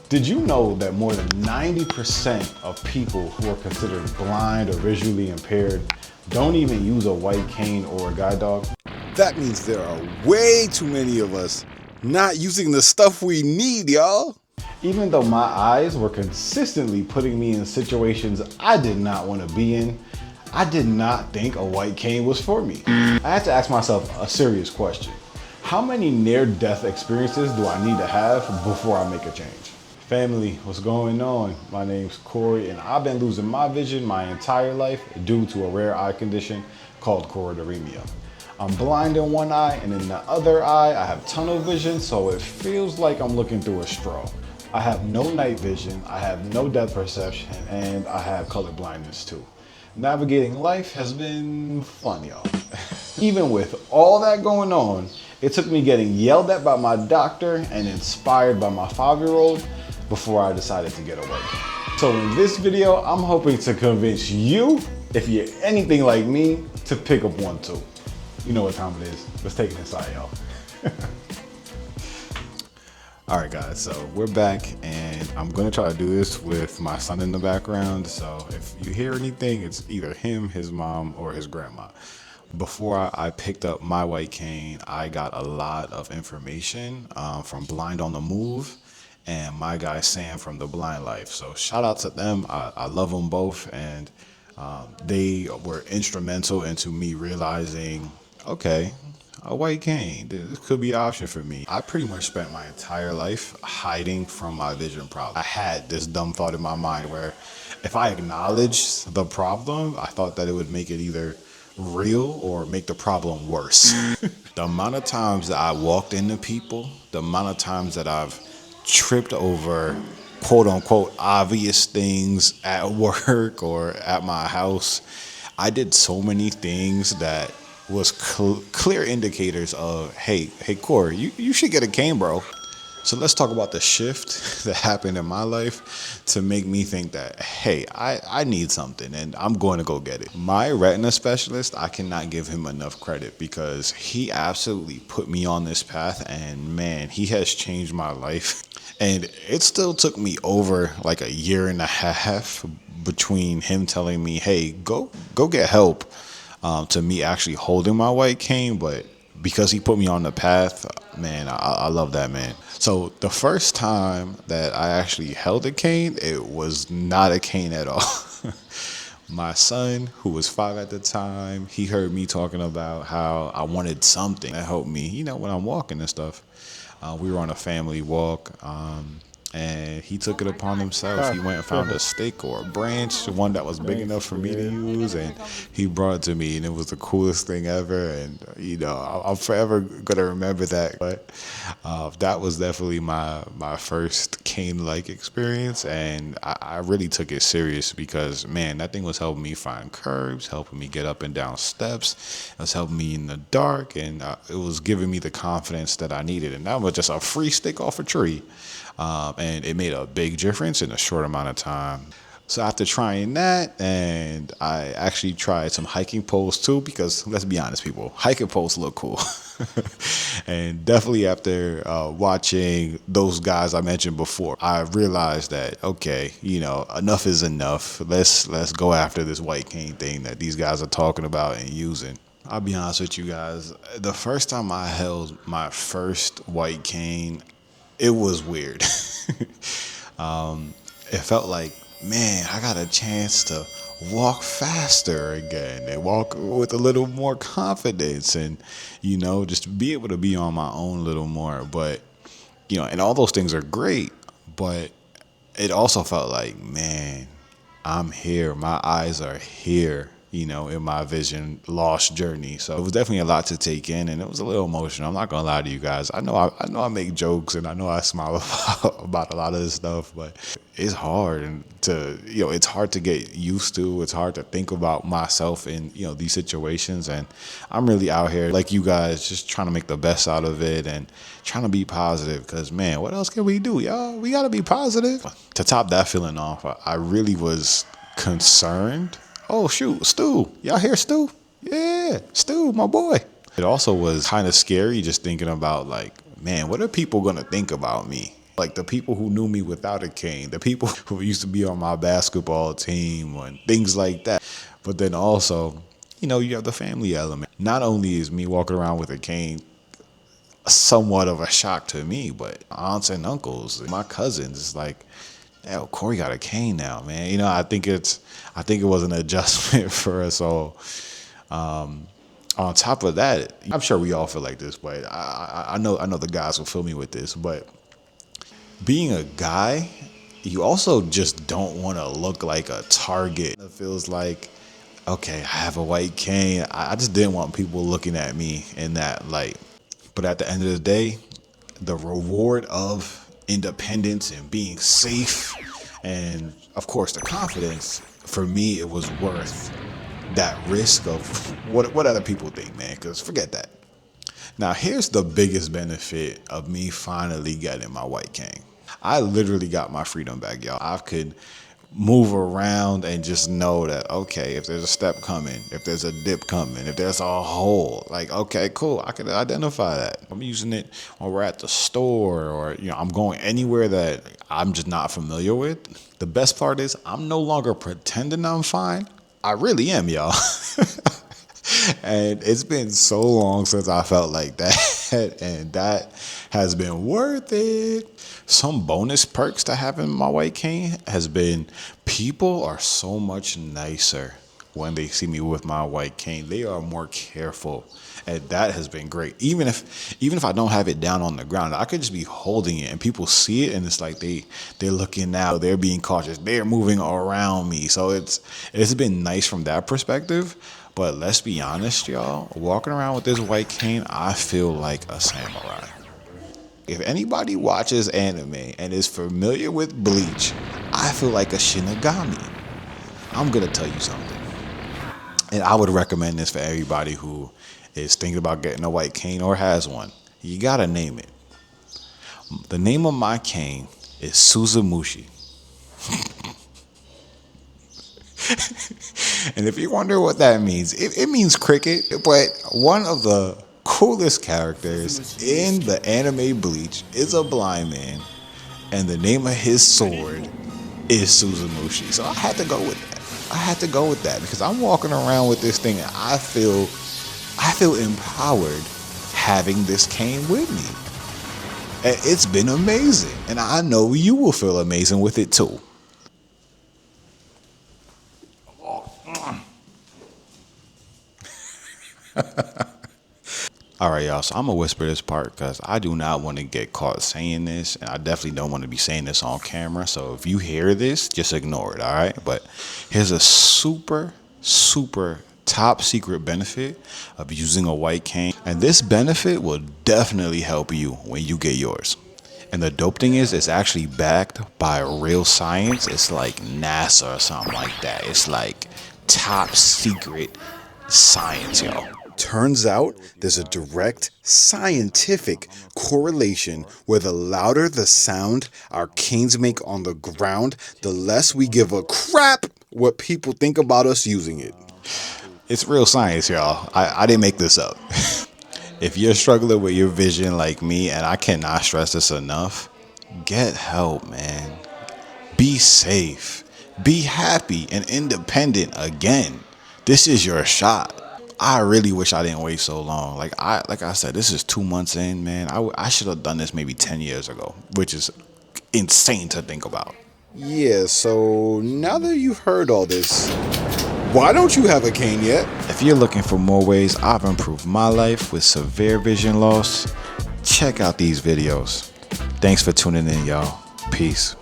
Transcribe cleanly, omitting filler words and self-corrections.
Did you know that more than 90% of people who are considered blind or visually impaired don't even use a white cane or a guide dog? That means there are way too many of us not using the stuff we need, y'all. Even though my eyes were consistently putting me in situations I did not want to be in, I did not think a white cane was for me. I had to ask myself a serious question. How many near-death experiences do I need to have before I make a change? Family, what's going on? My name's Corey, and I've been losing my vision my entire life due to a rare eye condition called choroideremia. I'm blind in one eye, and in the other eye, I have tunnel vision, so it feels like I'm looking through a straw. I have no night vision, I have no depth perception, and I have color blindness too. Navigating life has been fun, y'all. Even with all that going on, it took me getting yelled at by my doctor and inspired by my 5-year-old before I decided to get away. So in this video, I'm hoping to convince you, if you're anything like me, to pick up one too. You know what time it is. Let's take it inside, y'all. All right, guys, so we're back, and I'm gonna try to do this with my son in the background. So if you hear anything, it's either him, his mom, or his grandma. Before I picked up my white cane, I got a lot of information from Blind on the Move and my guy Sam from the Blind Life. So shout out to them. I love them both, and they were instrumental into me realizing, okay, a white cane, this could be an option for me. I pretty much spent my entire life hiding from my vision problem. I had this dumb thought in my mind where if I acknowledged the problem, I thought that it would make it either real or make the problem worse. The amount of times that I walked into people, the amount of times that I've tripped over quote unquote obvious things at work or at my house, I did so many things that was clear indicators of, hey Corey, you should get a cane, bro. So let's talk about the shift that happened in my life to make me think that, hey, I need something and I'm going to go get it. My retina specialist, I cannot give him enough credit because he absolutely put me on this path, and man, he has changed my life. And it still took me over like a year and a half between him telling me, hey, go get help, to me actually holding my white cane. But because he put me on the path, man, I love that man. So the first time that I actually held a cane, it was not a cane at all. My son, who was 5 at the time, he heard me talking about how I wanted something that helped me, you know, when I'm walking and stuff. We were on a family walk, and he took it upon himself. He went and found a stick or a branch, one that was big enough for me to use, and he brought it to me, and it was the coolest thing ever. And you know, I'm forever gonna remember that. But that was definitely my first cane-like experience, and I really took it serious because, man, that thing was helping me find curbs, helping me get up and down steps. It was helping me in the dark, and it was giving me the confidence that I needed. And that was just a free stick off a tree. And it made a big difference in a short amount of time. So after trying that, and I actually tried some hiking poles too, because let's be honest, people, hiking poles look cool. And definitely after watching those guys I mentioned before, I realized that, okay, you know, enough is enough. Let's go after this white cane thing that these guys are talking about and using. I'll be honest with you guys, the first time I held my first white cane, it was weird. It felt like, man, I got a chance to walk faster again and walk with a little more confidence and, you know, just be able to be on my own a little more. But, you know, and all those things are great, but it also felt like, man, I'm here. My eyes are here, you know, in my vision lost journey. So it was definitely a lot to take in, and it was a little emotional. I'm not gonna lie to you guys. I know I make jokes and I know I smile about a lot of this stuff, but it's hard and it's hard to get used to. It's hard to think about myself in, you know, these situations. And I'm really out here like you guys, just trying to make the best out of it and trying to be positive, because, man, what else can we do, y'all? We gotta be positive. To top that feeling off, I really was concerned. Oh, shoot, Stu. Y'all hear Stu? Yeah, Stu, my boy. It also was kind of scary just thinking about, like, man, what are people going to think about me? Like the people who knew me without a cane, the people who used to be on my basketball team and things like that. But then also, you have the family element. Not only is me walking around with a cane somewhat of a shock to me, but aunts and uncles, my cousins, it's like, oh, Corey got a cane now, man. I think it was an adjustment for us all. On top of that, I'm sure we all feel like this, but I know the guys will feel me with this, but being a guy, you also just don't want to look like a target. It feels like, okay, I have a white cane. I just didn't want people looking at me in that light. But at the end of the day, the reward of independence and being safe, and of course the confidence, for me, it was worth that risk of what other people think, man, because forget that. Now, here's the biggest benefit of me finally getting my white cane. I literally got my freedom back, y'all. I could move around and just know that, okay, if there's a step coming, if there's a dip coming, if there's a hole, like, okay, cool, I can identify that. I'm using it when we're at the store, or I'm going anywhere that I'm just not familiar with. The best part is I'm no longer pretending I'm fine. I really am, y'all. And it's been so long since I felt like that, and that has been worth it. Some bonus perks to having my white cane has been people are so much nicer when they see me with my white cane. They are more careful, and that has been great. Even if I don't have it down on the ground, I could just be holding it and people see it, and it's like they're looking out, they're being cautious, they're moving around me. So it's been nice from that perspective. But let's be honest, y'all, walking around with this white cane, I feel like a samurai. If anybody watches anime and is familiar with Bleach, I feel like a Shinigami. I'm going to tell you something. And I would recommend this for everybody who is thinking about getting a white cane or has one. You got to name it. The name of my cane is Suzumushi. And if you wonder what that means, it means cricket, but one of the coolest characters in the anime Bleach is a blind man, and the name of his sword is Suzumushi. So I had to go with that. Because I'm walking around with this thing and I feel empowered having this cane with me. And it's been amazing. And I know you will feel amazing with it too. All right, y'all, so I'm going to whisper this part because I do not want to get caught saying this, and I definitely don't want to be saying this on camera. So if you hear this, just ignore it, all right? But here's a super, super top secret benefit of using a white cane. And this benefit will definitely help you when you get yours. And the dope thing is, it's actually backed by real science. It's like NASA or something like that. It's like top secret science, y'all. Turns out there's a direct scientific correlation where the louder the sound our canes make on the ground, the less we give a crap what people think about us using it. It's real science, y'all. I didn't make this up. If you're struggling with your vision like me, and I cannot stress this enough, get help, man. Be safe. Be happy and independent again. This is your shot. I really wish I didn't wait so long. Like I said, this is 2 months in, man. I should have done this maybe 10 years ago, which is insane to think about. Yeah, so now that you've heard all this, why don't you have a cane yet? If you're looking for more ways I've improved my life with severe vision loss, check out these videos. Thanks for tuning in, y'all. Peace.